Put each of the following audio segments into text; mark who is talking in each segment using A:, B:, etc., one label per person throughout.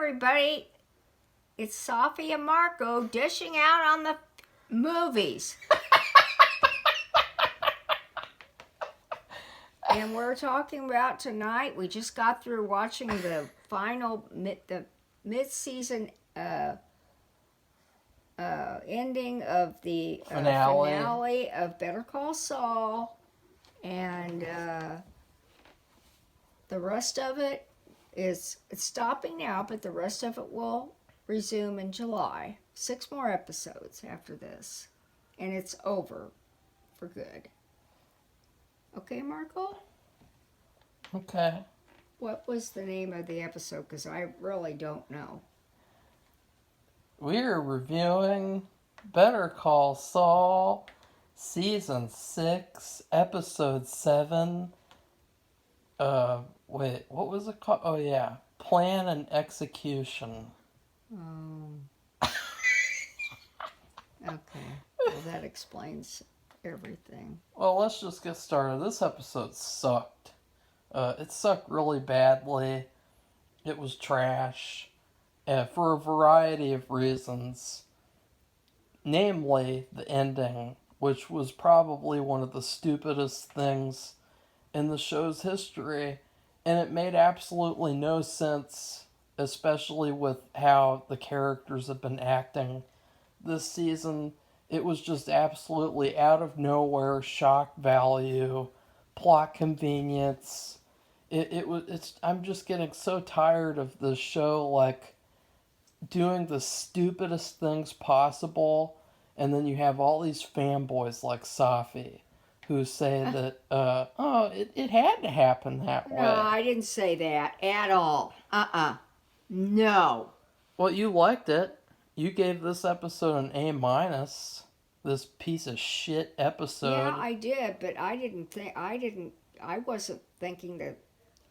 A: everybody. It's Safi and Marco dishing out on the movies. And we're talking about tonight, we just got through watching the mid-season ending of the finale of Better Call Saul. And the rest of it it's stopping now, but the rest of it will resume in July. 6 more episodes after this, and it's over for good. Okay, Marco?
B: Okay.
A: What was the name of the episode? Because I really don't know.
B: We're reviewing Better Call Saul, Season 6, Episode 7. Wait, what was it called? Oh, yeah. Plan and Execution.
A: Okay. Well, that explains everything.
B: Well, let's just get started. This episode sucked. It sucked really badly. It was trash. For a variety of reasons. Namely, the ending, which was probably one of the stupidest things in the show's history. And it made absolutely no sense, especially with how the characters have been acting this season. It was just absolutely out of nowhere, shock value, plot convenience. I'm just getting so tired of the show, like, doing the stupidest things possible, and then you have all these fanboys like Safi who say that, it had to happen that way.
A: No, I didn't say that at all. No.
B: Well, you liked it. You gave this episode an A-. This piece of shit episode.
A: Yeah, I did, but I wasn't thinking that.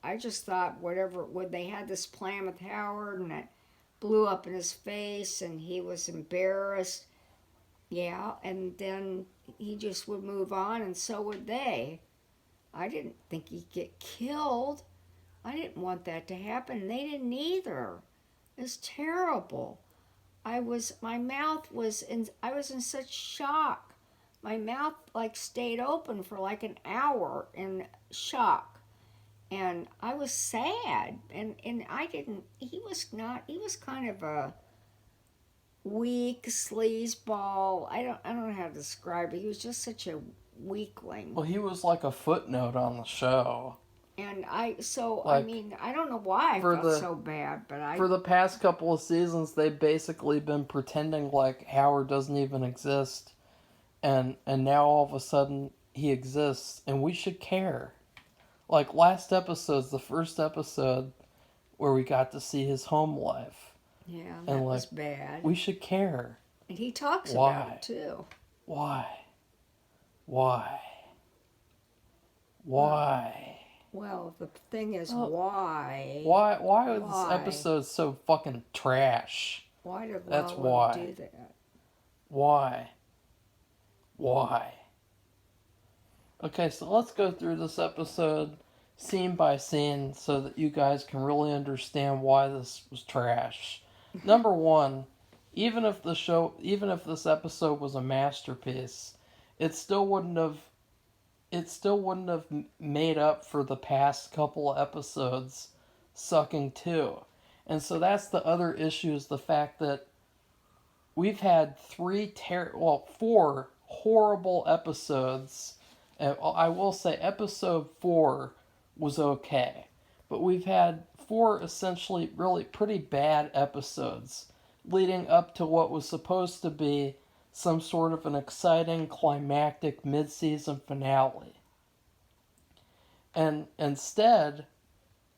A: I just thought when they had this plan with Howard and it blew up in his face and he was embarrassed. Yeah, and then he just would move on, and so would they. I didn't think he'd get killed. I didn't want that to happen. They didn't either. It was terrible. I was in such shock. My mouth stayed open for an hour in shock. And I was sad. And he was kind of a weak sleazeball. I don't know how to describe it. He was just such a weakling.
B: Well, he was like a footnote on the show.
A: And I don't know why I felt so bad, but
B: for the past couple of seasons, they've basically been pretending like Howard doesn't even exist, and now all of a sudden he exists, and we should care. Like last episode's the first episode where we got to see his home life.
A: Yeah, that was bad.
B: We should care.
A: And he talks about it too.
B: Why?
A: Well, the thing is, why?
B: Why was this episode so fucking trash?
A: Why did Lalo do that?
B: Why? Okay, so let's go through this episode scene by scene so that you guys can really understand why this was trash. Number one, even if this episode was a masterpiece, it still wouldn't have made up for the past couple of episodes sucking too. And so that's the other issue, is the fact that we've had 4 horrible episodes. And I will say episode 4 was okay. But we've had 4 essentially really pretty bad episodes leading up to what was supposed to be some sort of an exciting, climactic mid-season finale. And instead,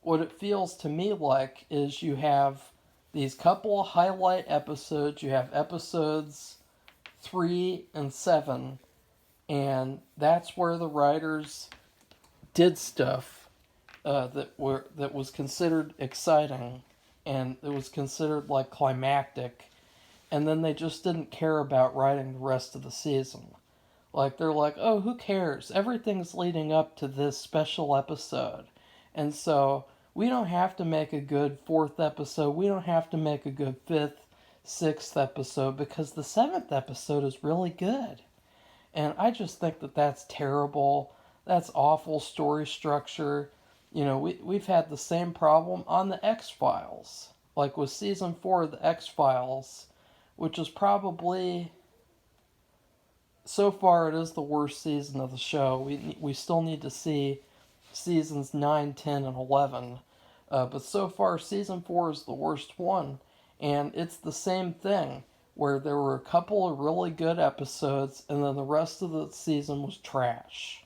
B: what it feels to me like is you have these couple of highlight episodes. You have episodes 3 and 7, and that's where the writers did stuff that was considered exciting, and it was considered climactic. And then they just didn't care about writing the rest of the season. They're like, oh, who cares? Everything's leading up to this special episode. And so We don't have to make a good fourth episode. We don't have to make a good fifth, sixth episode because the seventh episode is really good. And I just think that that's terrible. That's awful story structure. You know, we've had the same problem on the X-Files. Like with season 4 of the X-Files, which is probably, so far it is the worst season of the show. We still need to see seasons 9, 10, and 11. But so far, season 4 is the worst one. And it's the same thing, where there were a couple of really good episodes, and then the rest of the season was trash.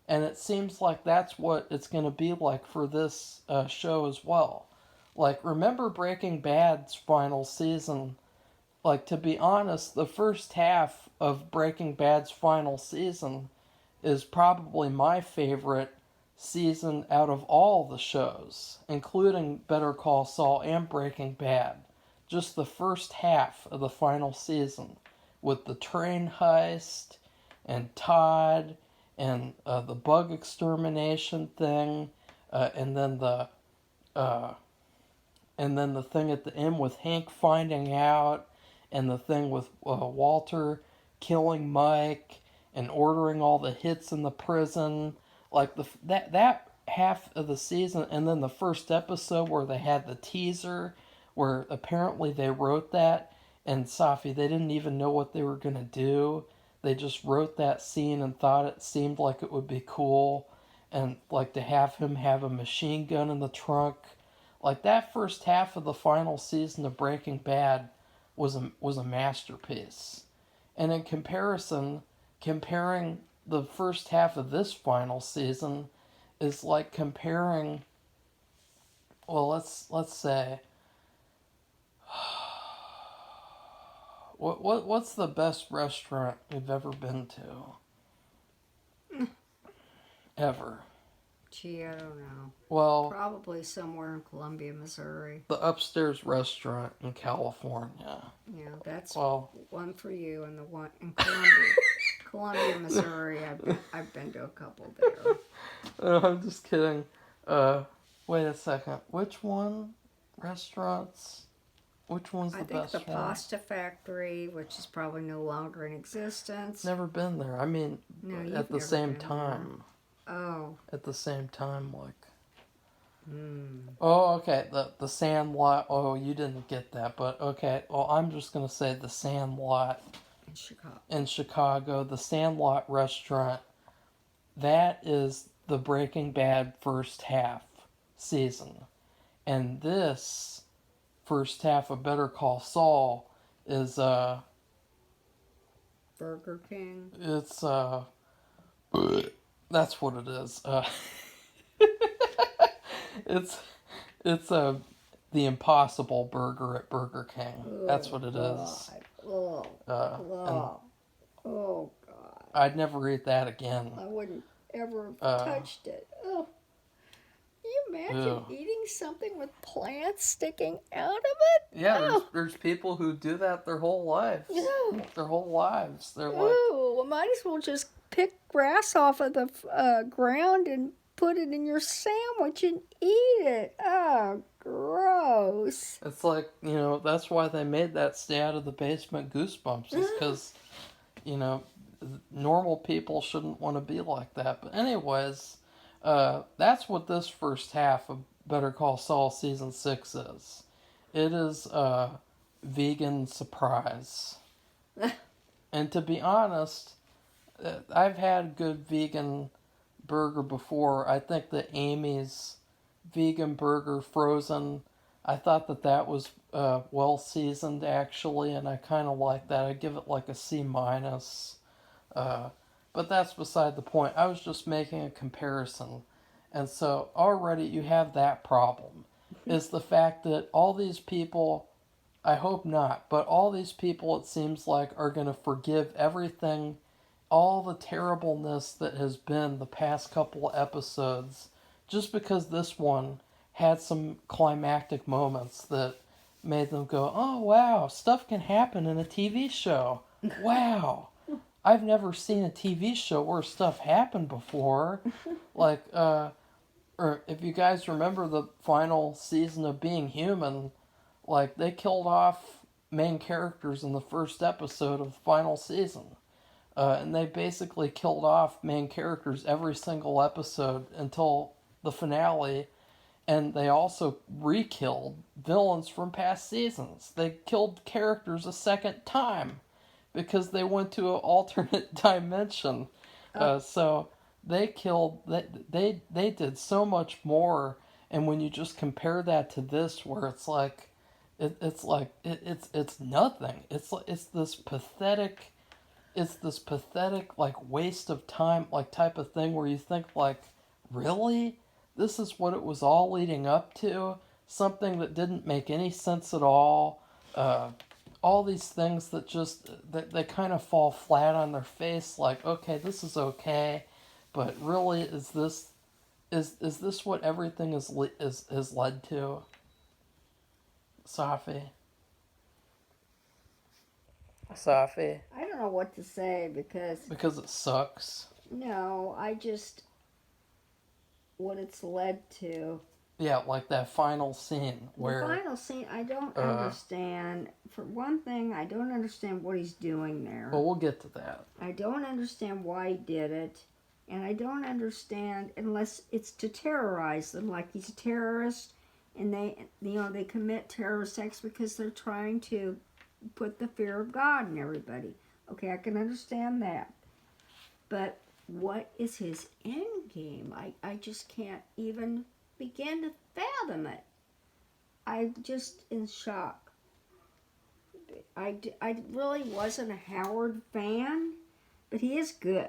B: And it seems like that's what it's going to be like for this show as well. Like, remember Breaking Bad's final season? Like, to be honest, the first half of Breaking Bad's final season is probably my favorite season out of all the shows, including Better Call Saul and Breaking Bad. Just the first half of the final season with the train heist and Todd and the bug extermination thing, and then the thing at the end with Hank finding out, and the thing with Walter killing Mike and ordering all the hits in the prison. Like that half of the season, and then the first episode where they had the teaser, where apparently they wrote that, and Safi, they didn't even know what they were gonna do. They just wrote that scene and thought it seemed like it would be cool, and like to have him have a machine gun in the trunk. Like that first half of the final season of Breaking Bad was a masterpiece. And in comparison, comparing the first half of this final season is like comparing, well, let's say, what's the best restaurant we've ever been to? Ever.
A: Gee, I don't know.
B: Well,
A: Probably somewhere in Columbia, Missouri.
B: the Upstairs restaurant in California.
A: Yeah, that's
B: Well,
A: one for you, and the one in Columbia, Columbia, Missouri. I've been to a couple there.
B: I'm just kidding. Wait a second. Which one? Restaurants? Which one's
A: I
B: the
A: think
B: best
A: the
B: one?
A: Pasta Factory, which is probably no longer in existence.
B: Never been there. I mean,
A: No, you've
B: at the
A: never
B: same
A: been there.
B: time.
A: Oh.
B: At the same time, like.
A: Mm.
B: Oh, okay. The Sandlot. Oh, you didn't get that, but okay. Well, I'm just gonna say the Sandlot
A: In Chicago.
B: in Chicago. The Sandlot restaurant. That is the Breaking Bad first half season, and this first half of Better Call Saul is
A: Burger King.
B: it's that's what it is. It's the Impossible Burger at Burger King.
A: Oh,
B: That's what it
A: God.
B: is.
A: Oh,
B: And
A: oh, God.
B: I'd never eat that again.
A: I wouldn't ever have touched it. Oh. Can you imagine eating something with plants sticking out of it?
B: Yeah, there's people who do that their whole lives.
A: Ew.
B: Their whole lives. They're like,
A: Ooh, well, might as well just pick grass off of the ground and put it in your sandwich and eat it. Oh, gross.
B: it's like, that's why they made that Stay Out of the Basement Goosebumps, is because, normal people shouldn't want to be like that. But anyways, that's what this first half of Better Call Saul Season 6 is. It is a vegan surprise. And to be honest, I've had good vegan burger before. I think that Amy's vegan burger frozen, I thought that was well seasoned actually, and I kind of like that. I give it like a C minus. But that's beside the point. I was just making a comparison. And so already you have that problem. Is the fact that all these people, I hope not, but all these people, it seems like, are going to forgive everything, all the terribleness that has been the past couple episodes, just because this one had some climactic moments that made them go, oh wow, stuff can happen in a TV show. Wow. I've never seen a TV show where stuff happened before. Like, or if you guys remember the final season of Being Human, like they killed off main characters in the first episode of the final season. And they basically killed off main characters every single episode until the finale. And they also re-killed villains from past seasons. They killed characters a second time because they went to an alternate dimension. So they killed. They did so much more. And when you just compare that to this, where it's like, it's nothing. It's this pathetic. It's this pathetic like waste of time like type of thing where you think like, really? This is what it was all leading up to? Something that didn't make any sense at all. All these things that just that they kind of fall flat on their face. Like, okay, this is okay, but really, is this what everything is led to? Safi. Safi.
A: I don't know what to say
B: Because it sucks.
A: no, I just what it's led to.
B: Yeah, like that final scene where
A: The final scene, I don't understand. For one thing, I don't understand what he's doing there.
B: Well, we'll get to that.
A: I don't understand why he did it, and I don't understand unless it's to terrorize them, like he's a terrorist, and they commit terrorist acts because they're trying to put the fear of God in everybody. Okay, I can understand that, but what is his end game? I just can't even begin to fathom it. I'm just in shock. I really wasn't a Howard fan, but he is good.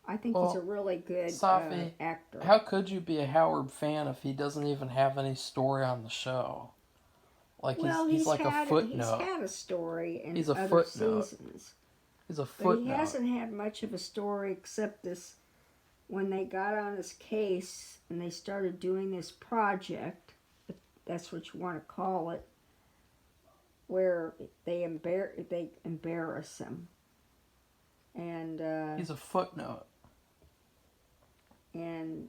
A: I think he's a really good
B: Safi,
A: actor.
B: How could you be a Howard fan if he doesn't even have any story on the show? Like he's like a footnote.
A: He's had a story in
B: He's a
A: other
B: footnote.
A: seasons.
B: He's a
A: But
B: footnote.
A: he hasn't had much of a story except this when they got on his case and they started doing this project, if that's what you want to call it, where they embarrass him. And
B: he's a footnote.
A: And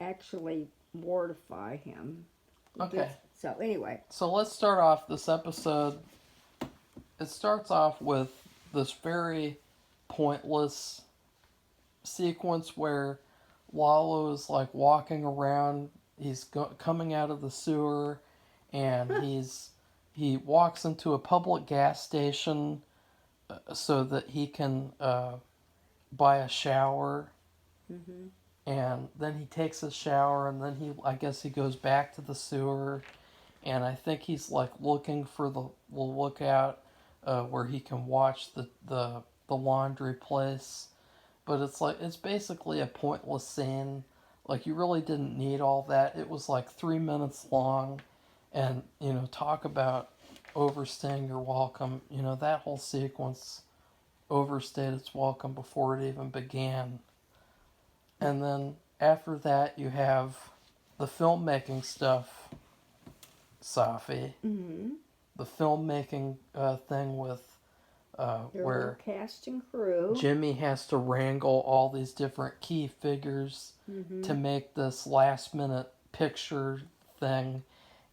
A: actually mortify him.
B: Okay.
A: So anyway.
B: So let's start off this episode. It starts off with this very pointless sequence where Lalo is like walking around. He's coming out of the sewer, and he walks into a public gas station so that he can buy a shower.
A: Mm-hmm.
B: And then he takes a shower, and then I guess he goes back to the sewer, and I think he's like looking for the lookout where he can watch the laundry place. But it's basically a pointless scene. Like, you really didn't need all that. It was like 3 minutes long, and talk about overstaying your welcome. That whole sequence overstayed its welcome before it even began. And then after that, you have the filmmaking stuff, Safi.
A: Mm-hmm.
B: The filmmaking thing with where
A: cast and crew.
B: Jimmy has to wrangle all these different key figures to make this last minute picture thing.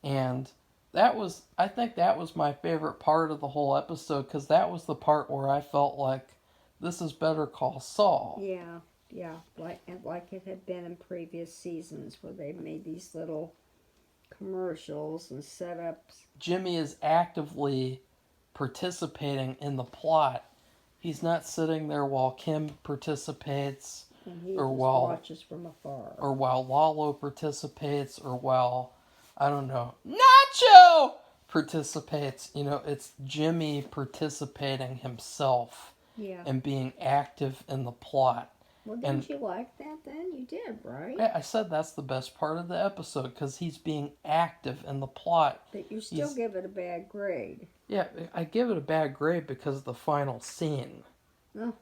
B: And I think that was my favorite part of the whole episode, because that was the part where I felt like this is Better Call Saul.
A: Yeah, like it had been in previous seasons where they made these little commercials and setups.
B: Jimmy is actively participating in the plot. He's not sitting there while Kim participates,
A: And he
B: or
A: just
B: while
A: watches from afar.
B: or while Lalo participates, or while, I don't know, Nacho participates. It's Jimmy participating himself and being active in the plot.
A: Well, didn't you like that then? You did, right?
B: I said that's the best part of the episode, because he's being active in the plot.
A: But you still give it a bad grade.
B: Yeah, I give it a bad grade because of the final scene.
A: Oh.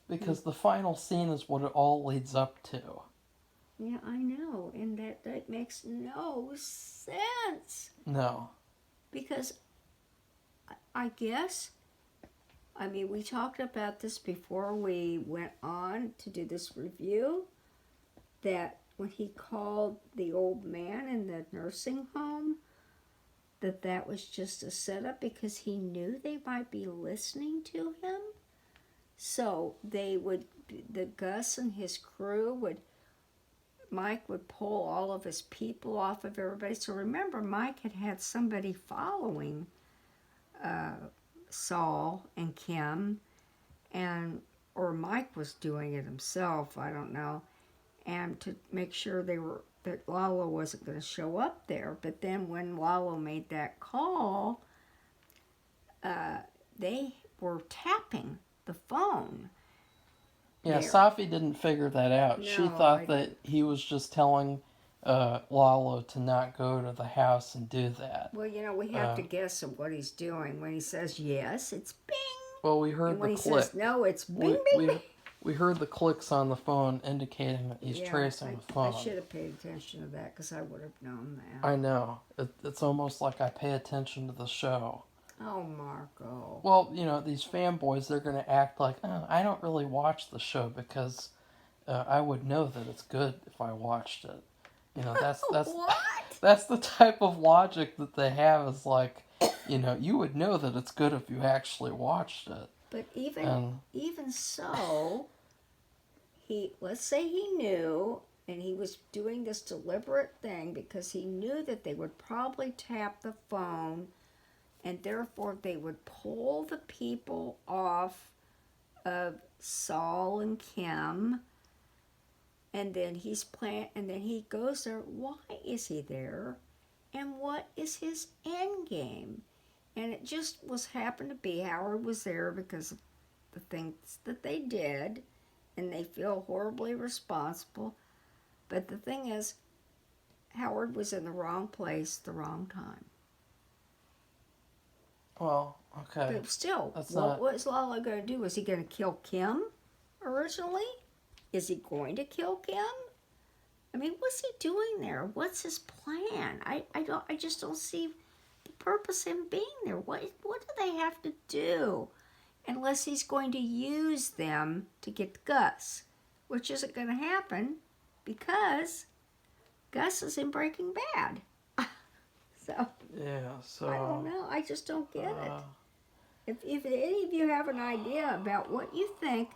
B: Because the final scene is what it all leads up to.
A: Yeah, I know. And that makes no sense.
B: No.
A: Because I guess... I mean, we talked about this before we went on to do this review, that when he called the old man in the nursing home, that was just a setup because he knew they might be listening to him. So the Gus and his crew Mike would pull all of his people off of everybody. So remember, Mike had somebody following Saul and Kim, or Mike was doing it himself, I don't know, and to make sure that Lalo wasn't going to show up there. But then when Lalo made that call, they were tapping the phone.
B: Yeah,
A: there.
B: Safi didn't figure that out.
A: No,
B: She thought that he was just telling Lalo to not go to the house and do that.
A: Well, we have to guess at what he's doing. When he says yes, it's bing.
B: Well, we heard
A: And when
B: the
A: he
B: click.
A: says no, it's bing, bing, bing.
B: We heard the clicks on the phone indicating that he's tracing the phone.
A: I should have paid attention to that because I would have known that.
B: I know. It's almost like I pay attention to the show.
A: Oh, Marco.
B: Well, these fanboys, they're going to act like, oh, I don't really watch the show because I would know that it's good if I watched it. That's
A: What?
B: That's the type of logic that they have, is like, you would know that it's good if you actually watched it.
A: But even so, let's say he knew, and he was doing this deliberate thing because he knew that they would probably tap the phone, and therefore they would pull the people off of Saul and Kim. And then he goes there. Why is he there? And what is his end game? And it just happened to be Howard was there because of the things that they did, and they feel horribly responsible. But the thing is, Howard was in the wrong place, the wrong time.
B: Well, okay.
A: But still, what was Lalo going to do? Was he going to kill Kim originally? Is he going to kill Kim? I mean, what's he doing there? What's his plan? I just don't see the purpose in being there. What do they have to do? Unless he's going to use them to get Gus, which isn't going to happen because Gus is in Breaking Bad. So I don't know. I just don't get it. If any of you have an idea about what you think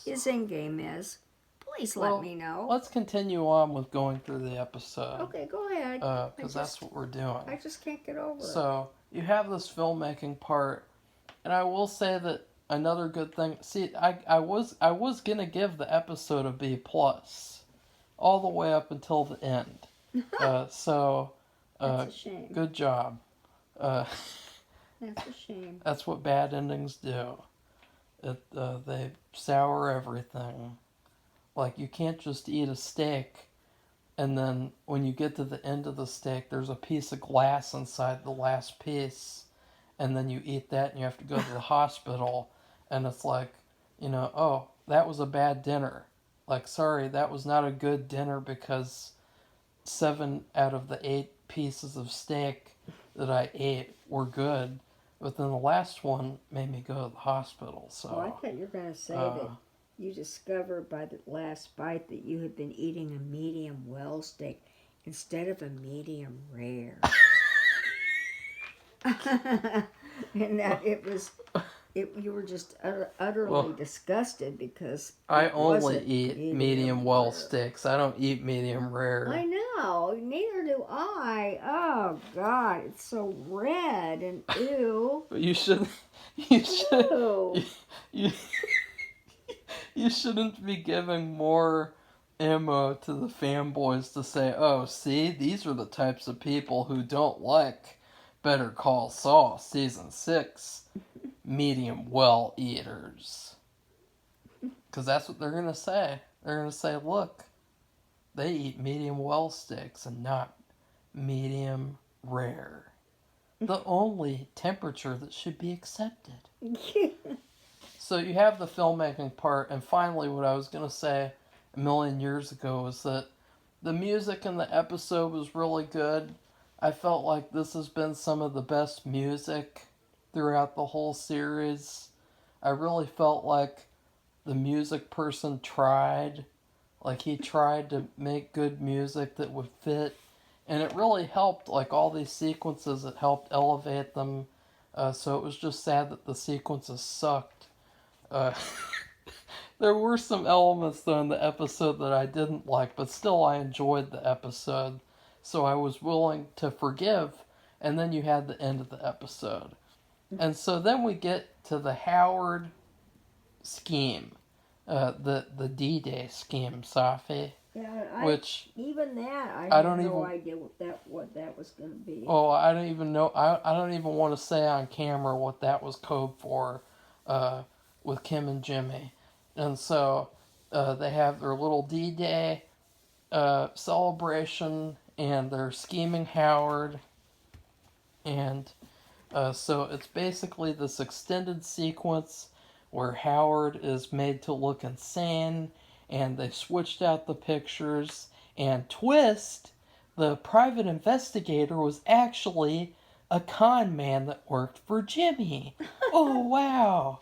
A: his end game is, please let me know.
B: Let's continue on with going through the episode.
A: Okay, go ahead.
B: Because that's what we're doing.
A: I just can't get over it.
B: So, you have this filmmaking part, and I will say that another good thing... See, I was going to give the episode a B+, all the way up until the end.
A: That's a shame.
B: Good job.
A: That's a shame.
B: That's what bad endings do. They sour everything. Like, you can't just eat a steak, and then when you get to the end of the steak, there's a piece of glass inside the last piece, and then you eat that, and you have to go to the hospital, and it's like, oh, that was a bad dinner. Like, sorry, that was not a good dinner because 7 out of the 8 pieces of steak that I ate were good, but then the last one made me go to the hospital. So,
A: I thought you were going to say that you discovered by the last bite that you had been eating a medium well steak instead of a medium rare. And that you were just utterly disgusted because
B: I only eat medium well steaks. I don't eat medium rare.
A: I know, neither do I. Oh God, it's so red and ew.
B: But you shouldn't be giving more ammo to the fanboys to say, oh, see, these are the types of people who don't like Better Call Saul Season 6 medium well eaters. Because that's what they're going to say. They're going to say, look, they eat medium well steaks and not medium rare. The only temperature that should be accepted. So you have the filmmaking part, and finally what I was going to say a million years ago was that the music in the episode was really good. I felt like this has been some of the best music throughout the whole series. I really felt like the music person tried. Like, he tried to make good music that would fit, and it really helped. Like, all these sequences, it helped elevate them. So it was just sad that the sequences sucked. Uh, there were some elements, though, in the episode that I didn't like, but still I enjoyed the episode. So I was willing to forgive, and then you had the end of the episode. And so then we get to the Howard scheme, the D-Day scheme, Safi,
A: Yeah,
B: which
A: even that I
B: I
A: had
B: don't
A: no
B: even.
A: idea what that was going to be.
B: Oh, I don't even know. I don't even want to say on camera what that was code for, uh, with Kim and Jimmy, and so they have their little D-Day celebration, and they're scheming Howard, and so it's basically this extended sequence where Howard is made to look insane, and they switched out the pictures. And twist, the private investigator was actually a con man that worked for Jimmy. Oh, wow.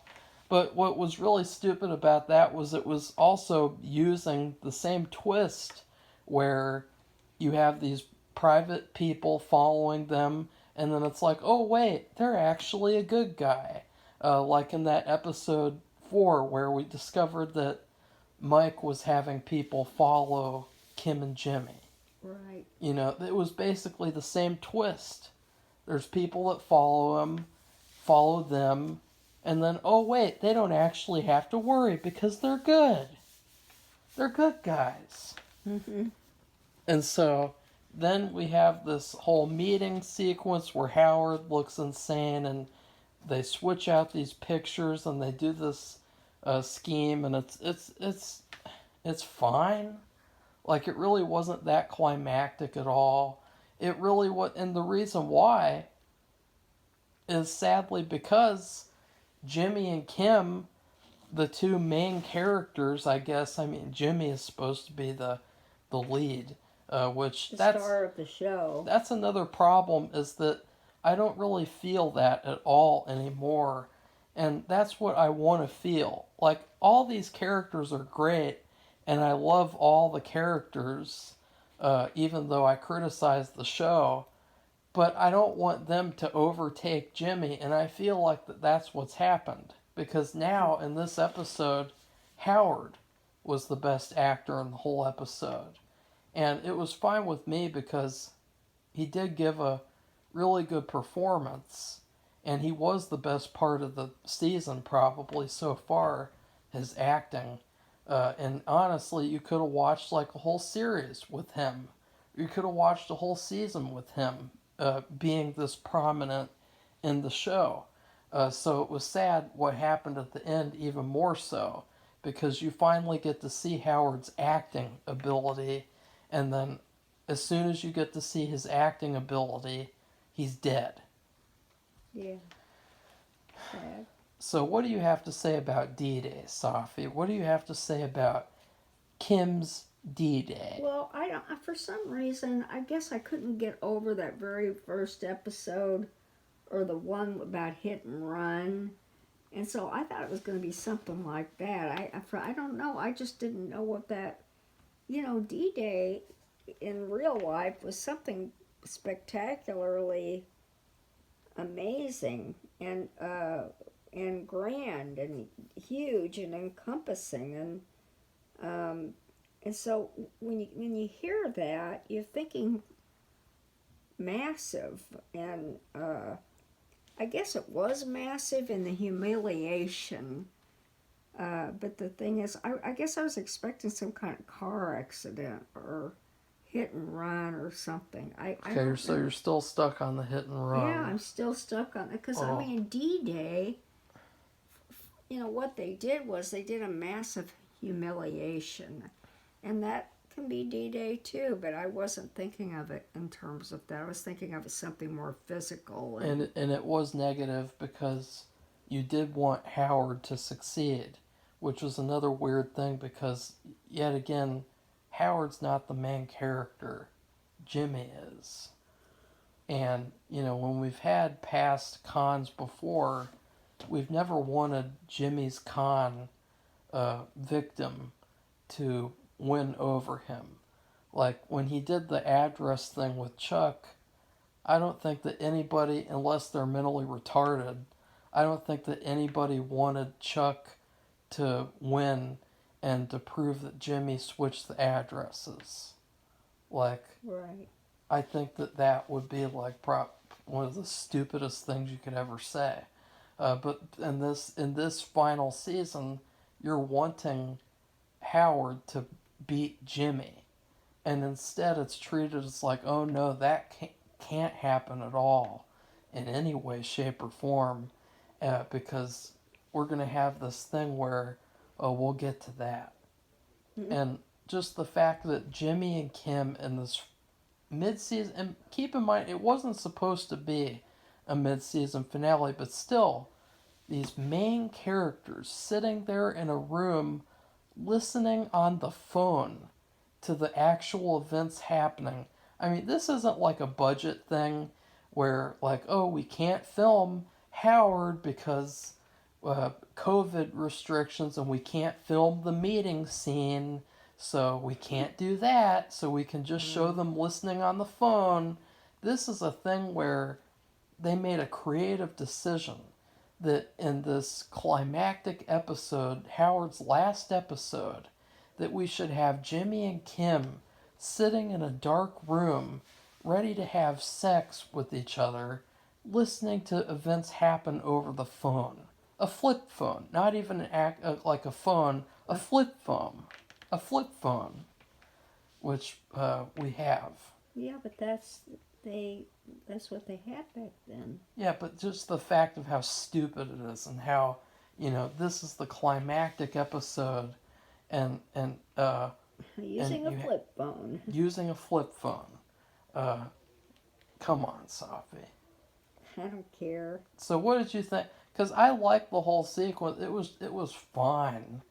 B: But what was really stupid about that was it was also using the same twist where you have these private people following them, and then it's like, oh, wait, they're actually a good guy. Like in that episode 4 where we discovered that Mike was having people follow Kim and Jimmy.
A: Right.
B: You know, it was basically the same twist. There's people that follow him, follow them, and then, oh, wait, they don't actually have to worry because they're good. They're good guys.
A: Mm-hmm.
B: And so then we have this whole meeting sequence where Howard looks insane, and they switch out these pictures and they do this scheme, and it's fine. Like, it really wasn't that climactic at all. It really was, and the reason why is sadly because Jimmy and Kim, the two main characters, I guess. I mean, Jimmy is supposed to be the lead, which
A: The
B: that's
A: star of the show.
B: that's another problem, is that I don't really feel that at all anymore, and that's what I want to feel. Like, all these characters are great, and I love all the characters, even though I criticize the show. But I don't want them to overtake Jimmy, and I feel like that's what's happened. Because now, in this episode, Howard was the best actor in the whole episode. And it was fine with me because he did give a really good performance. And he was the best part of the season, probably, so far, his acting. And honestly, you could have watched like a whole series with him. You could have watched a whole season with him being this prominent in the show. So it was sad what happened at the end, even more so, because you finally get to see Howard's acting ability, and then as soon as you get to see his acting ability, he's dead.
A: Yeah. Sad.
B: So what do you have to say about D-Day, Safi? What do you have to say about Kim's D-Day?
A: Well, I don't. For some reason, I guess I couldn't get over that very first episode, or the one about hit and run, and so I thought it was going to be something like that. I don't know. I just didn't know what that. D-Day in real life was something spectacularly amazing and grand and huge and encompassing and so when you hear that, you're thinking massive, and I guess it was massive in the humiliation. But the thing is, I guess I was expecting some kind of car accident or hit and run or something. I
B: Okay,
A: don't
B: so
A: know.
B: you're still stuck on the hit and run.
A: Yeah, I'm still stuck on it because
B: Oh.
A: I mean D-Day. What they did was they did a massive humiliation, and that can be D-Day too. But I wasn't thinking of it in terms of that. I was thinking of it something more physical.
B: And it was negative because you did want Howard to succeed, which was another weird thing because, yet again, Howard's not the main character. Jimmy is. And, when we've had past cons before, we've never wanted Jimmy's con victim to win over him. Like when he did the address thing with Chuck, I don't think that anybody, unless they're mentally retarded, I don't think that anybody wanted Chuck to win and to prove that Jimmy switched the addresses. Like,
A: Right.
B: I think that that would be like one of the stupidest things you could ever say. But in this final season, you're wanting Howard to beat Jimmy, and instead it's treated as like, oh no, that can't happen at all, in any way, shape, or form, because we're gonna have this thing where, oh, we'll get to that,
A: Mm-hmm.
B: and just the fact that Jimmy and Kim in this mid-season, and keep in mind it wasn't supposed to be a mid-season finale, but still, these main characters sitting there in a room listening on the phone to the actual events happening. I mean, this isn't like a budget thing where, like, oh, we can't film Howard because COVID restrictions and we can't film the meeting scene, so we can't do that, so we can just show them listening on the phone. This is a thing where they made a creative decision that in this climactic episode, Howard's last episode, that we should have Jimmy and Kim sitting in a dark room, ready to have sex with each other, listening to events happen over the phone. A flip phone, not even like a phone, a flip phone. A flip phone, which we have.
A: Yeah, but that's what they had back then.
B: Yeah, but just the fact of how stupid it is and how, this is the climactic episode and
A: Using a flip phone.
B: using a flip phone. Come on, Safi.
A: I don't care.
B: So what did you think? Because I liked the whole sequence. It was fine.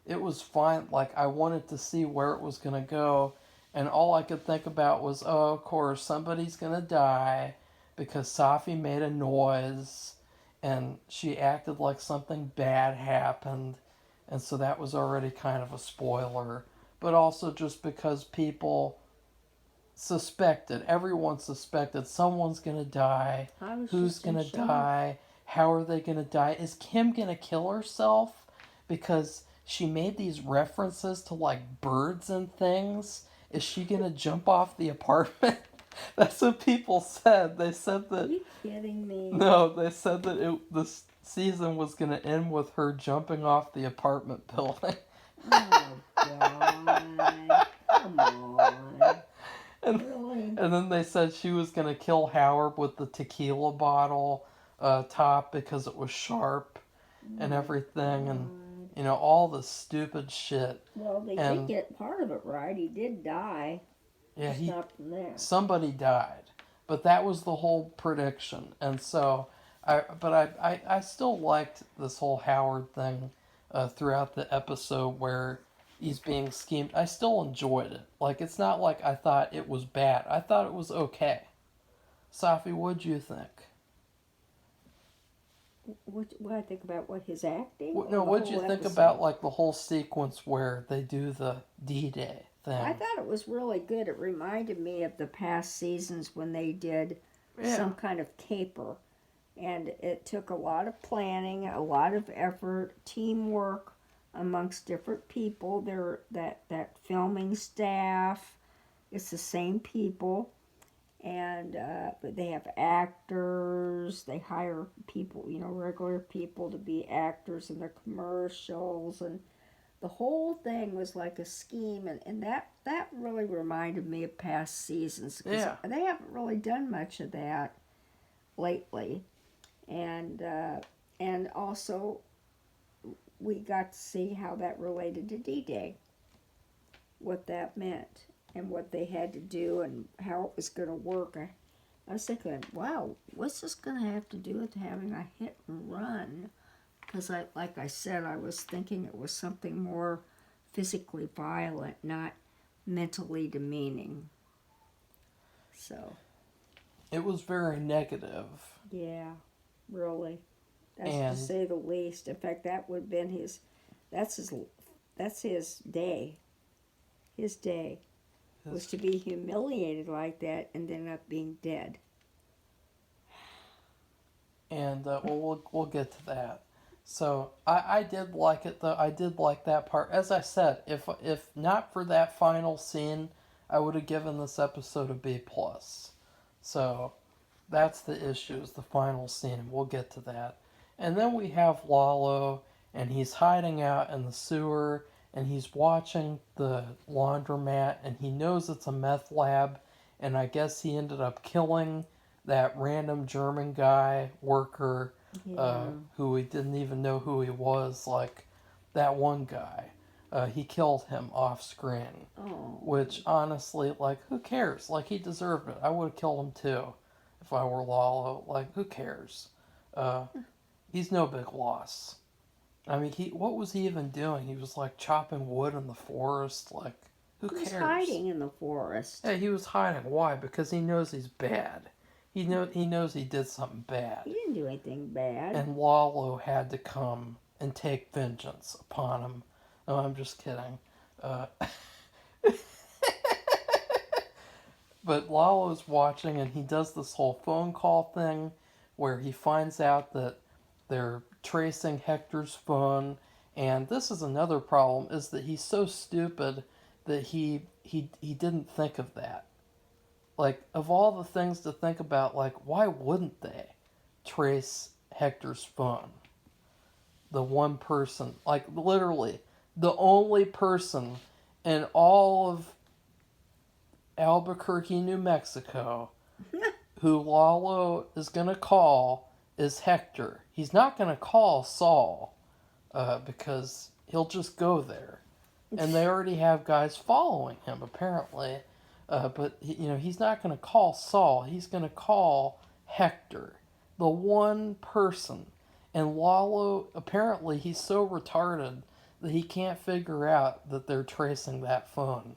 B: It was fine. Like, I wanted to see where it was going to go. And all I could think about was, oh, of course, somebody's going to die because Safi made a noise and she acted like something bad happened. And so that was already kind of a spoiler. But also just because people suspected, everyone suspected someone's going to die. Who's going to die? How are they going to die? Is Kim going to kill herself because she made these references to like birds and things? Is she gonna jump off the apartment? That's what people said. They said that.
A: Are you kidding me?
B: No, they said that this season was gonna end with her jumping off the apartment building.
A: Oh God! Come on.
B: and,
A: Really?
B: and then they said she was gonna kill Howard with the tequila bottle top because it was sharp and everything, and all the stupid shit.
A: Well, they did get part of it right. He did die.
B: Yeah,
A: not from there.
B: Somebody died, but that was the whole prediction, and so I still liked this whole Howard thing throughout the episode where he's being schemed. I still enjoyed it. Like, it's not like I thought it was bad. I thought it was okay. Safi, what'd you think?
A: What I think about his acting?
B: What'd you think about like the whole sequence where they do the D-Day thing?
A: I thought it was really good. It reminded me of the past seasons when they did some kind of caper. And it took a lot of planning, a lot of effort, teamwork amongst different people. That filming staff, it's the same people. And but they have actors. They hire people, regular people to be actors in their commercials, and the whole thing was like a scheme. And that really reminded me of past seasons.
B: Yeah.
A: They haven't really done much of that lately, and also we got to see how that related to D-Day, what that meant, and what they had to do and how it was going to work. I was thinking, wow, what's this going to have to do with having a hit and run? Because like I said, I was thinking it was something more physically violent, not mentally demeaning. So.
B: It was very negative.
A: Yeah, really. That's to say the least. In fact, that would have been that's his day. His day was to be humiliated like that and then up being dead.
B: And we'll get to that. So I did like it though. I did like that part. As I said, if not for that final scene, I would have given this episode a B plus. So that's the issue, is the final scene. We'll get to that. And then we have Lalo, and he's hiding out in the sewer, and he's watching the laundromat, and he knows it's a meth lab, and I guess he ended up killing that random German guy worker,
A: Yeah.
B: who we didn't even know who he was, like that one guy. He killed him off screen,
A: Oh.
B: which honestly, like, who cares? Like, he deserved it. I would have killed him too if I were Lalo. Like, who cares? He's no big loss. I mean, what was he even doing? He was like chopping wood in the forest. Like, who
A: He
B: cares?
A: was hiding in the forest.
B: Yeah, he was hiding. Why? Because he knows he's bad. He knows he did something bad.
A: He didn't do anything bad.
B: And Lalo had to come and take vengeance upon him. No, I'm just kidding. But Lalo's watching, and he does this whole phone call thing where he finds out that they're tracing Hector's phone. And this is another problem, is that he's so stupid that he didn't think of that. Like, of all the things to think about, like, why wouldn't they trace Hector's phone? The one person, like, literally, the only person in all of Albuquerque, New Mexico, who Lalo is going to call is Hector. He's not going to call Saul, because he'll just go there. And they already have guys following him, apparently. But, he's not going to call Saul. He's going to call Hector, the one person. And Lalo, apparently, he's so retarded that he can't figure out that they're tracing that phone.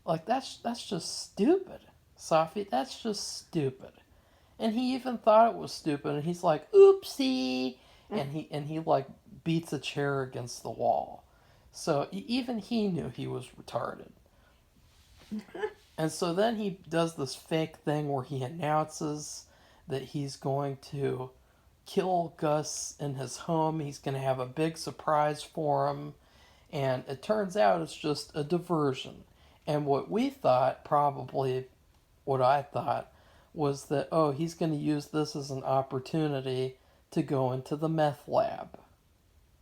B: Like, that's just stupid, Safi. That's just stupid. And he even thought it was stupid, and he's like, oopsie! And he like, beats a chair against the wall. So even he knew he was retarded. And so then he does this fake thing where he announces that he's going to kill Gus in his home. He's going to have a big surprise for him. And it turns out it's just a diversion. And what we thought, probably what I thought, was that, oh, he's going to use this as an opportunity to go into the meth lab.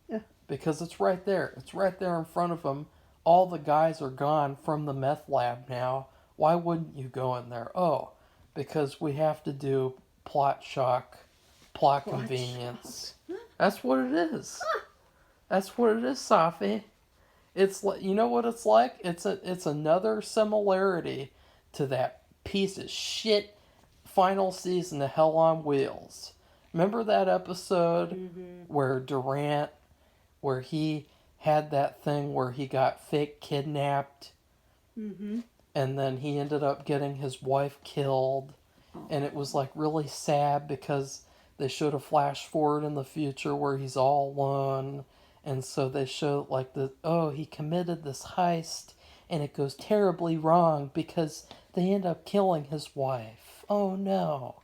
A: Yeah.
B: Because it's right there. It's right there in front of him. All the guys are gone from the meth lab now. Why wouldn't you go in there? Oh, because we have to do plot shock, plot convenience. That's what it is. That's what it is, Safi. It's like, you know what it's like? It's another similarity to that piece of shit final season of Hell on Wheels. Remember that episode where Durant, where he had that thing where he got fake kidnapped, and then he ended up getting his wife killed, and it was like really sad because they showed a flash forward in the future where he's all alone, and so they show like he committed this heist, and it goes terribly wrong because they end up killing his wife. Oh no.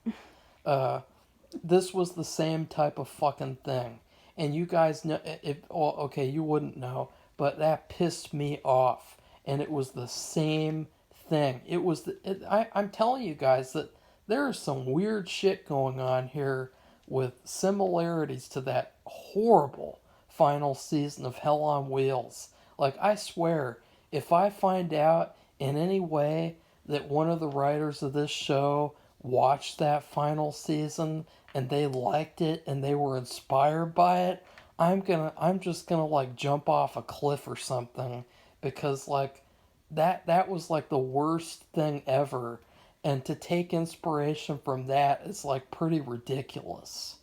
B: This was the same type of fucking thing. And you guys know, okay, you wouldn't know, but that pissed me off. And it was the same thing. I'm telling you guys that there is some weird shit going on here with similarities to that horrible final season of Hell on Wheels. Like, I swear, if I find out in any way that one of the writers of this show watched that final season and they liked it and they were inspired by it, I'm just gonna like jump off a cliff or something, because like that was like the worst thing ever, and to take inspiration from that is like pretty ridiculous.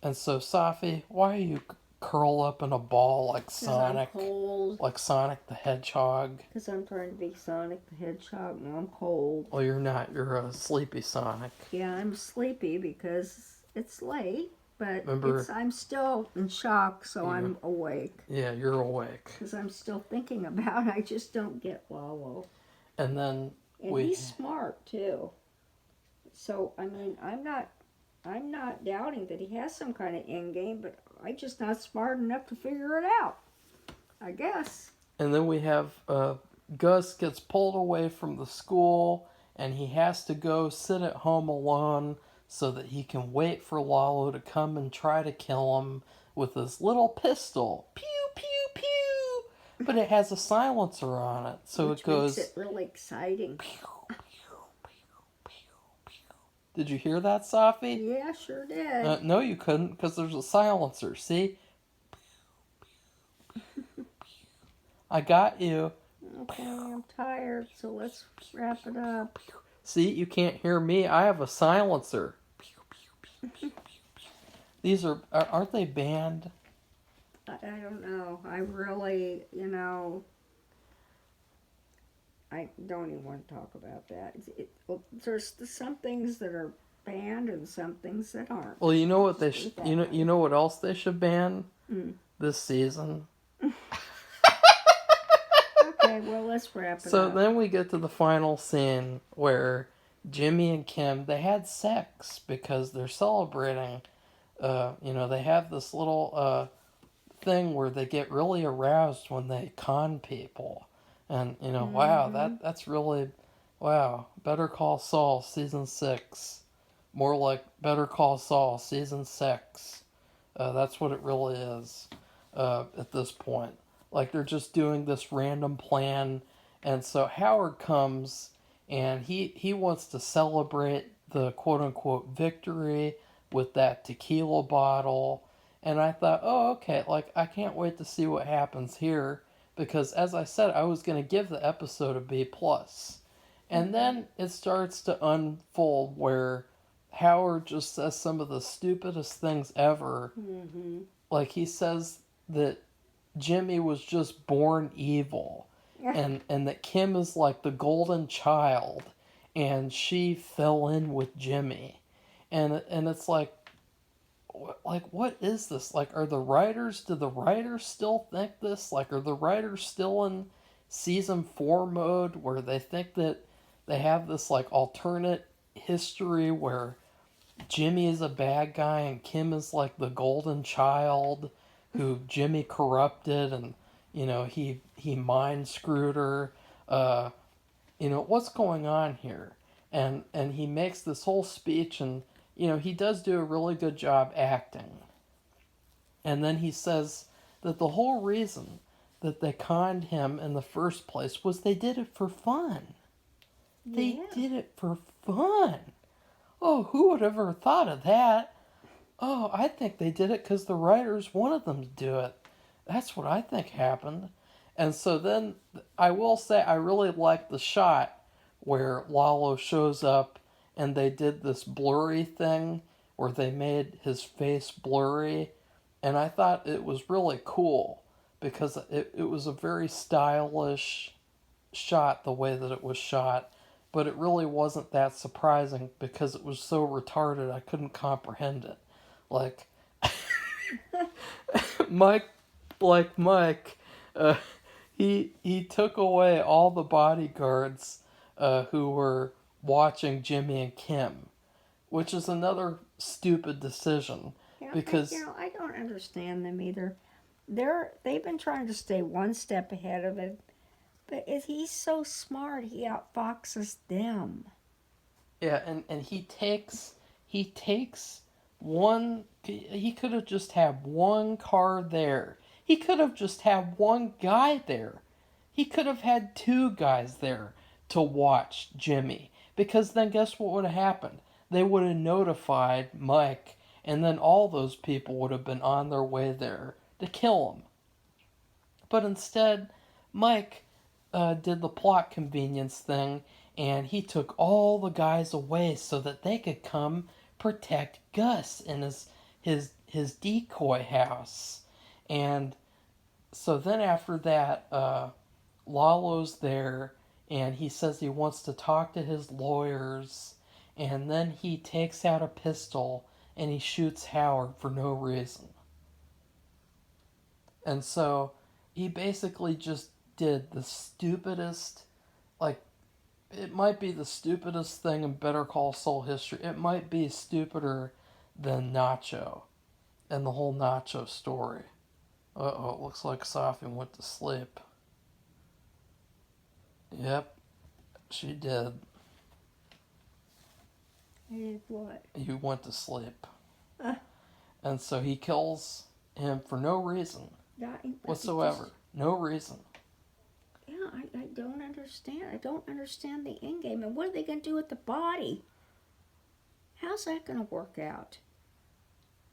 B: And so, Safi, why are you curl up in a ball like Sonic?
A: I'm cold.
B: Like Sonic the Hedgehog?
A: Because I'm trying to be Sonic the Hedgehog and I'm cold.
B: Well, you're not. You're a sleepy Sonic.
A: Yeah, I'm sleepy because it's late. But
B: Remember?
A: I'm still in shock, so
B: Yeah.
A: I'm awake.
B: Yeah, you're awake.
A: Because I'm still thinking about it. I just don't get Lalo.
B: And then
A: And he's smart, too. So, I mean, I'm not doubting that he has some kind of end game, but I'm just not smart enough to figure it out. I guess.
B: And then we have Gus gets pulled away from the school, and he has to go sit at home alone so that he can wait for Lalo to come and try to kill him with his little pistol. Pew, pew, pew! But it has a silencer on it, so
A: Which
B: it goes...
A: makes it really exciting.
B: Pew, pew, pew, pew, pew. Did you hear that, Safi?
A: Yeah, sure did.
B: No, you couldn't, because there's a silencer, see? I got you.
A: Okay, I'm tired, so let's wrap it up.
B: See, you can't hear me. I have a silencer. These aren't they banned?
A: I don't know. I really, I don't even want to talk about that. There's some things that are banned and some things that aren't.
B: Well, you know what they should. You know what else they should ban this season.
A: Okay, well, let's wrap it up.
B: So then we get to the final scene where Jimmy and Kim, they had sex because they're celebrating. They have this little thing where they get really aroused when they con people. And, wow, that's really, wow. Better Call Saul, Season 6. More like Better Call Saul, Season 6. That's what it really is at this point. Like, they're just doing this random plan. And so Howard comes, and he wants to celebrate the quote-unquote victory with that tequila bottle. And I thought, oh, okay, like, I can't wait to see what happens here. Because, as I said, I was going to give the episode a B+. And then it starts to unfold where Howard just says some of the stupidest things ever.
A: Mm-hmm.
B: Like, he says that Jimmy was just born evil. And that Kim is like the golden child. And she fell in with Jimmy. And it's like, what is this? Like, do the writers still think this? Like, are the writers still in season 4 mode where they think that they have this, like, alternate history where Jimmy is a bad guy and Kim is, like, the golden child who Jimmy corrupted and, he mind screwed her? What's going on here? And he makes this whole speech and, he does do a really good job acting. And then he says that the whole reason that they conned him in the first place was they did it for fun.
A: Yeah.
B: They did it for fun. Oh, who would have ever thought of that? Oh, I think they did it because the writers wanted them to do it. That's what I think happened. And so then, I will say, I really liked the shot where Lalo shows up and they did this blurry thing where they made his face blurry. And I thought it was really cool because it was a very stylish shot the way that it was shot. But it really wasn't that surprising because it was so retarded I couldn't comprehend it. Like, Mike, he took away all the bodyguards who were watching Jimmy and Kim, which is another stupid decision.
A: Yeah,
B: Because
A: I don't understand them either. They've been trying to stay one step ahead of it, but he's so smart, he outfoxes them.
B: yeah, and he takes one. He could have just had one car there. He could have just had one guy there. He could have had 2 guys there to watch Jimmy. Because then guess what would have happened? They would have notified Mike, and then all those people would have been on their way there to kill him. But instead, Mike did the plot convenience thing, and he took all the guys away so that they could come protect Gus in his decoy house. And so then after that, Lalo's there, and he says he wants to talk to his lawyers, and then he takes out a pistol and he shoots Howard for no reason. And so he basically just did the stupidest, like, it might be the stupidest thing in Better Call Saul history. It might be stupider than Nacho and the whole Nacho story. Uh-oh, it looks like Safi went to sleep. Yep, she did.
A: I did what?
B: You went to sleep.
A: Uh,
B: And so he kills him for no reason whatsoever. No reason.
A: Yeah, I don't understand. I don't understand the end game. And what are they going to do with the body? How's that going to work out?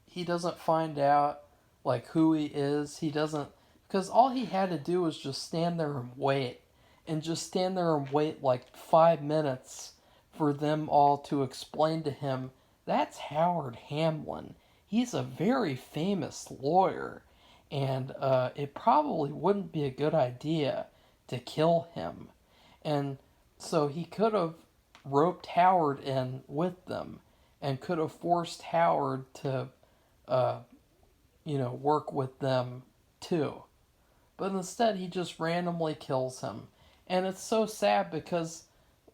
B: He doesn't find out, like, who he is. He doesn't, because all he had to do was just stand there and wait. And just stand there and wait like 5 minutes for them all to explain to him, that's Howard Hamlin. He's a very famous lawyer. And it probably wouldn't be a good idea to kill him. And so he could have roped Howard in with them and could have forced Howard to, work with them too. But instead, he just randomly kills him. And it's so sad because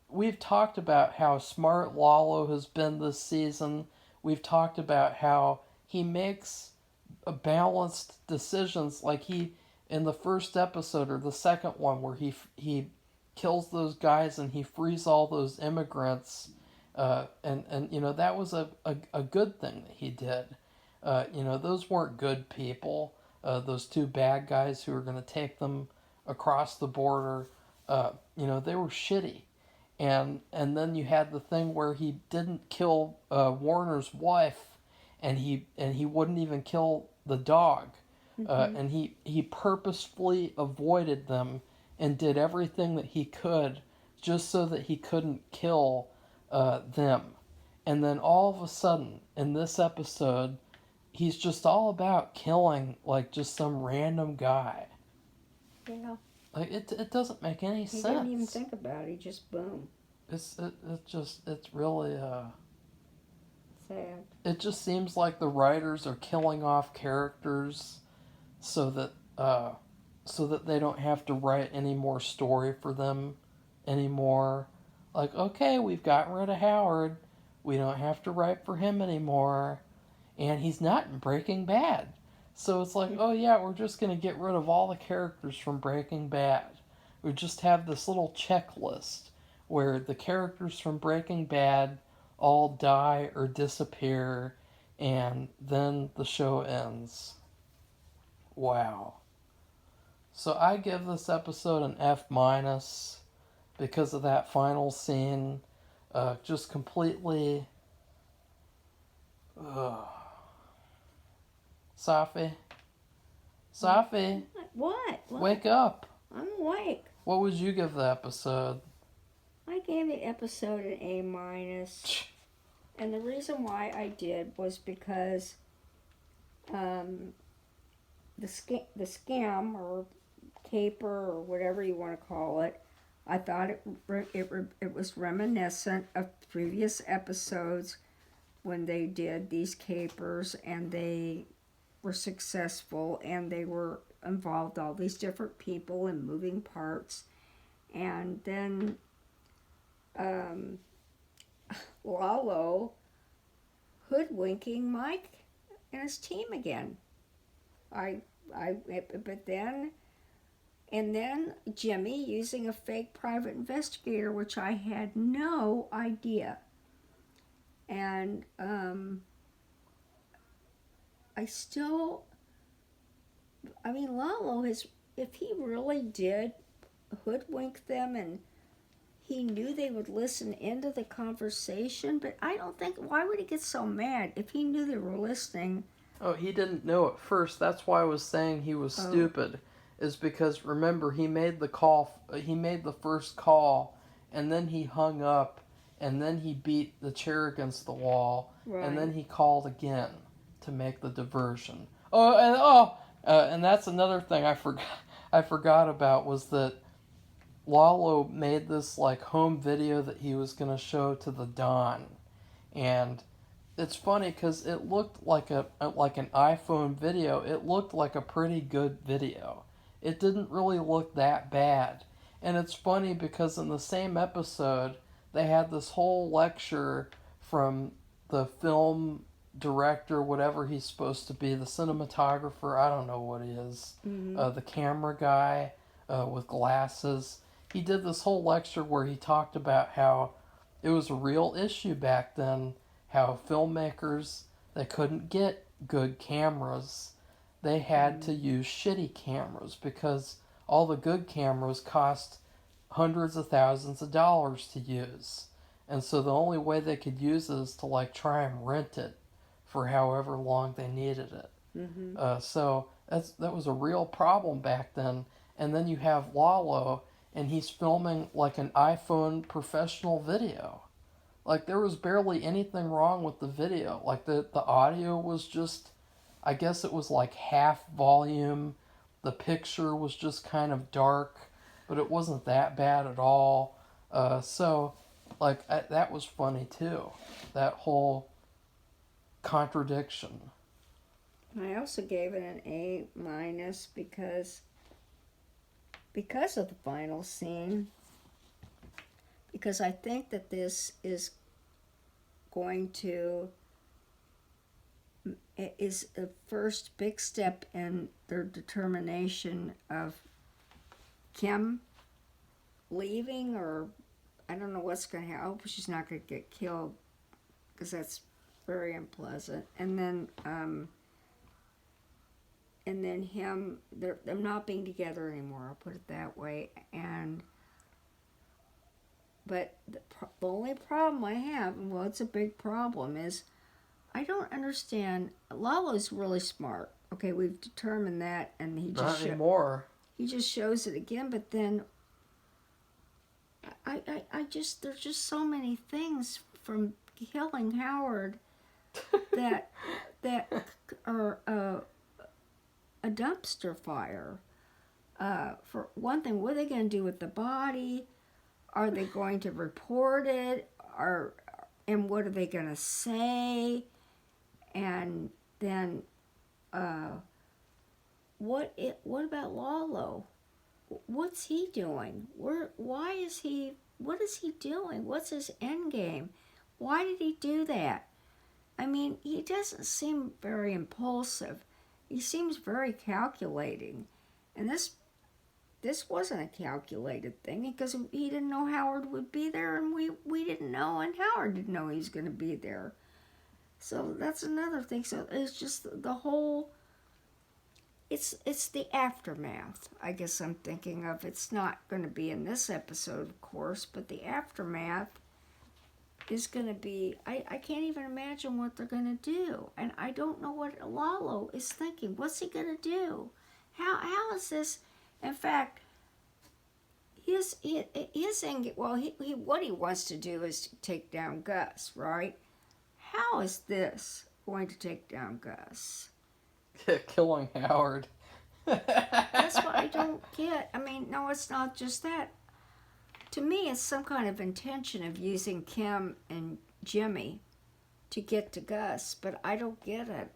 B: we've talked about how smart Lalo has been this season. We've talked about how he makes balanced decisions, like he in the first episode or the second one where he kills those guys and he frees all those immigrants, and that was a good thing that he did. Those weren't good people. Those two bad guys who were going to take them across the border, they were shitty. And then you had the thing where he didn't kill Warner's wife, and he wouldn't even kill the dog, and he purposefully avoided them and did everything that he could just so that he couldn't kill them. And then all of a sudden in this episode, he's just all about killing like just some random guy.
A: Yeah.
B: Like it doesn't make any sense.
A: He didn't even think about it. He just boom.
B: It's really
A: sad.
B: It just seems like the writers are killing off characters so that they don't have to write any more story for them anymore. Like, okay, we've gotten rid of Howard. We don't have to write for him anymore. And he's not in Breaking Bad. So it's like, oh yeah, we're just going to get rid of all the characters from Breaking Bad. We just have this little checklist where the characters from Breaking Bad all die or disappear, and then the show ends. Wow. So I give this episode an F- because of that final scene. Just completely... Safi?
A: What?
B: Wake up.
A: I'm awake.
B: What would you give the episode?
A: I gave the episode an A-. And the reason why I did was because the scam or caper or whatever you want to call it, I thought it was reminiscent of previous episodes when they did these capers and they were successful and they were involved all these different people and moving parts. And then Lalo hoodwinking Mike and his team again. But then Jimmy using a fake private investigator, which I had no idea. And Lalo if he really did hoodwink them and he knew they would listen into the conversation, but I don't think, why would he get so mad if he knew they were listening?
B: Oh, he didn't know at first. That's why I was saying he was stupid. Is because, remember, he made the first call, and then he hung up, and then he beat the chair against the wall,
A: Right.
B: And then he called again to make the diversion. And that's another thing I forgot about was that Lalo made this like home video that he was going to show to the Don, and it's funny because it looked like like an iPhone video. It looked like a pretty good video. It didn't really look that bad. And it's funny because in the same episode, they had this whole lecture from the film director, whatever he's supposed to be, the cinematographer, I don't know what he is,
A: Mm-hmm.
B: the camera guy with glasses. He did this whole lecture where he talked about how it was a real issue back then, how filmmakers, they couldn't get good cameras. They had to use shitty cameras because all the good cameras cost hundreds of thousands of dollars to use. And so the only way they could use it is to like try and rent it for however long they needed it.
A: Mm-hmm.
B: So that was a real problem back then. And then you have Lalo, and he's filming like an iPhone professional video. Like there was barely anything wrong with the video. Like the audio was just, I guess it was like half volume. The picture was just kind of dark, but it wasn't that bad at all. That was funny too. That whole contradiction.
A: I also gave it an A minus because of the final scene. Because I think that this is going to is the first big step in their determination of Kim leaving, or I don't know what's going to happen. I hope she's not going to get killed because that's very unpleasant. And then him, them not being together anymore. I'll put it that way. But the only problem I have, and well, it's a big problem, is I don't understand. Lalo's really smart. Okay, we've determined that, and
B: Not anymore.
A: he just shows it again. But then I just there's just so many things from killing Howard that are a dumpster fire. For one thing, what are they going to do with the body? Are they going to report it? And what are they going to say? And then, what about Lalo? What's he doing? Why is he? What is he doing? What's his end game? Why did he do that? I mean, he doesn't seem very impulsive. He seems very calculating, and this wasn't a calculated thing because he didn't know Howard would be there, and we didn't know, and Howard didn't know he was going to be there. So that's another thing. So it's just the whole. It's the aftermath. I guess I'm thinking of. It's not going to be in this episode, of course, but the aftermath is going to be. I can't even imagine what they're going to do, and I don't know what Lalo is thinking. What's he going to do? How is this? In fact, his well, what he wants to do is take down Gus, right? How is this going to take down Gus?
B: Killing Howard.
A: That's what I don't get. I mean, no, it's not just that. To me, it's some kind of intention of using Kim and Jimmy to get to Gus, but I don't get it.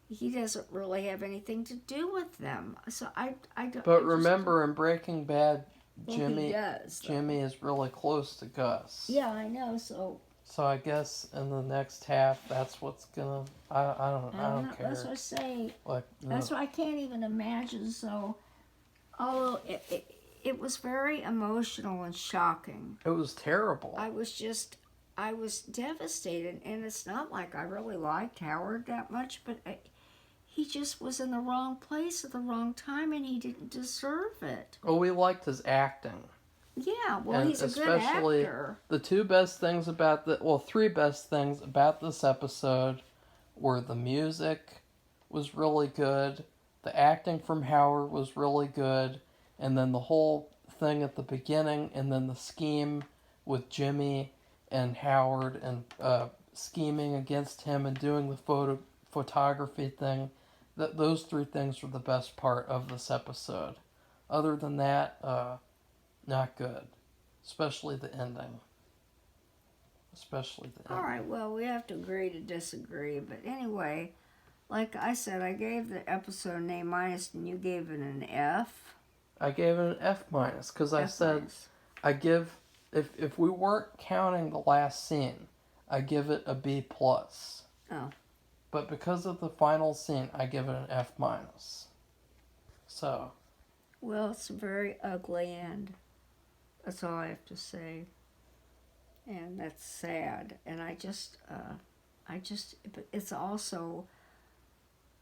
A: He doesn't really have anything to do with them. So I don't.
B: But remember, in Breaking Bad,
A: He does.
B: Jimmy is really close to Gus.
A: Yeah, I know.
B: So I guess in the next half, that's what's gonna. I don't care.
A: That's what I say.
B: Like
A: That's what I can't even imagine. So, although it was very emotional and shocking.
B: it was terrible.
A: I was devastated, and it's not like I really liked Howard that much, but he just was in the wrong place at the wrong time, and he didn't deserve it.
B: Well, we liked his acting.
A: Yeah, well,
B: And
A: he's a good
B: especially
A: actor.
B: the three best things about this episode were the music was really good, the acting from Howard was really good, and then the whole thing at the beginning, and then the scheme with Jimmy and Howard and scheming against him and doing the photography thing. Those three things were the best part of this episode. Other than that, not good. Especially the ending. especially the
A: All
B: ending.
A: right, well, we have to agree to disagree. But anyway, like I said, I gave the episode an A minus, and you gave it an F.
B: I gave it an F minus because I
A: F
B: said
A: minus.
B: I give if we weren't counting the last scene, I give it a B plus.
A: Oh.
B: But because of the final scene, I give it an F minus. So.
A: Well, it's a very ugly end. That's all I have to say. And that's sad. And but it's also,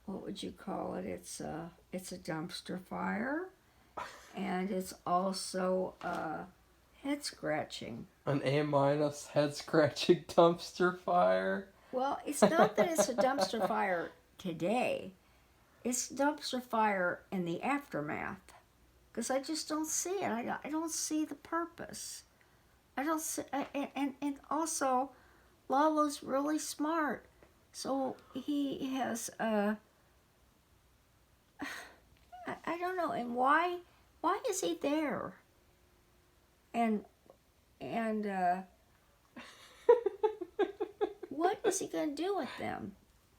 A: what would you call it? It's a dumpster fire, and it's also head scratching.
B: An A minus head scratching dumpster fire.
A: Well, it's not that it's a dumpster fire today. It's dumpster fire in the aftermath. Because I just don't see it. I don't see the purpose. I don't see, and also, Lalo's really smart. So he has, I don't know, and why is he there? And what is he going to do with them?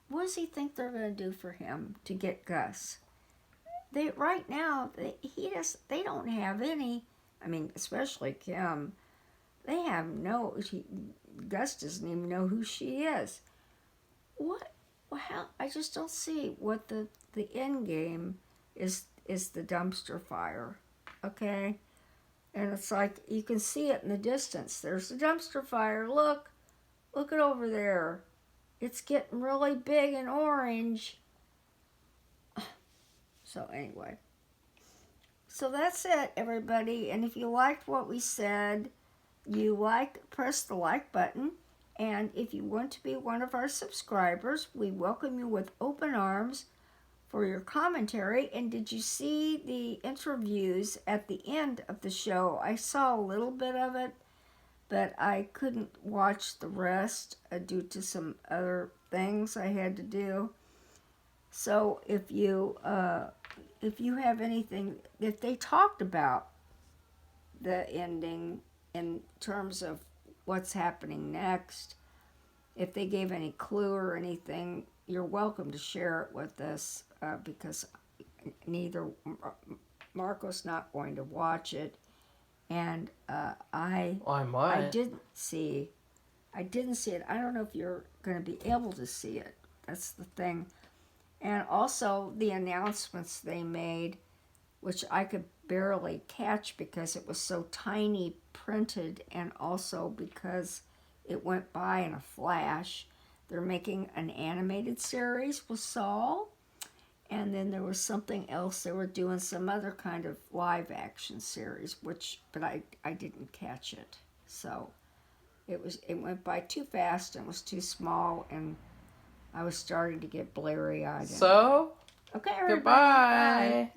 A: What does he think they're going to do for him to get Gus? They right now they don't have any. I mean, especially Kim. They have Gus doesn't even know who she is. What? How? I just don't see what the end game is the dumpster fire. Okay? And it's like you can see it in the distance. There's the dumpster fire. Look it over there. It's getting really big and orange. So anyway. So that's it, everybody. And if you liked what we said, press the like button. And if you want to be one of our subscribers, we welcome you with open arms for your commentary. And did you see the interviews at the end of the show? I saw a little bit of it, but I couldn't watch the rest due to some other things I had to do. So if you have anything, if they talked about the ending in terms of what's happening next, if they gave any clue or anything, you're welcome to share it with us because neither Marco's not going to watch it, and I
B: might.
A: didn't see it. I don't know if you're going to be able to see it. That's the thing. And also the announcements they made, which I could barely catch because it was so tiny printed, and also because it went by in a flash. They're making an animated series with Saul, and then there was something else. They were doing some other kind of live action series, but I didn't catch it. So it went by too fast and was too small, and I was starting to get blurry eyed.
B: So,
A: okay, everybody.
B: goodbye.
A: Bye.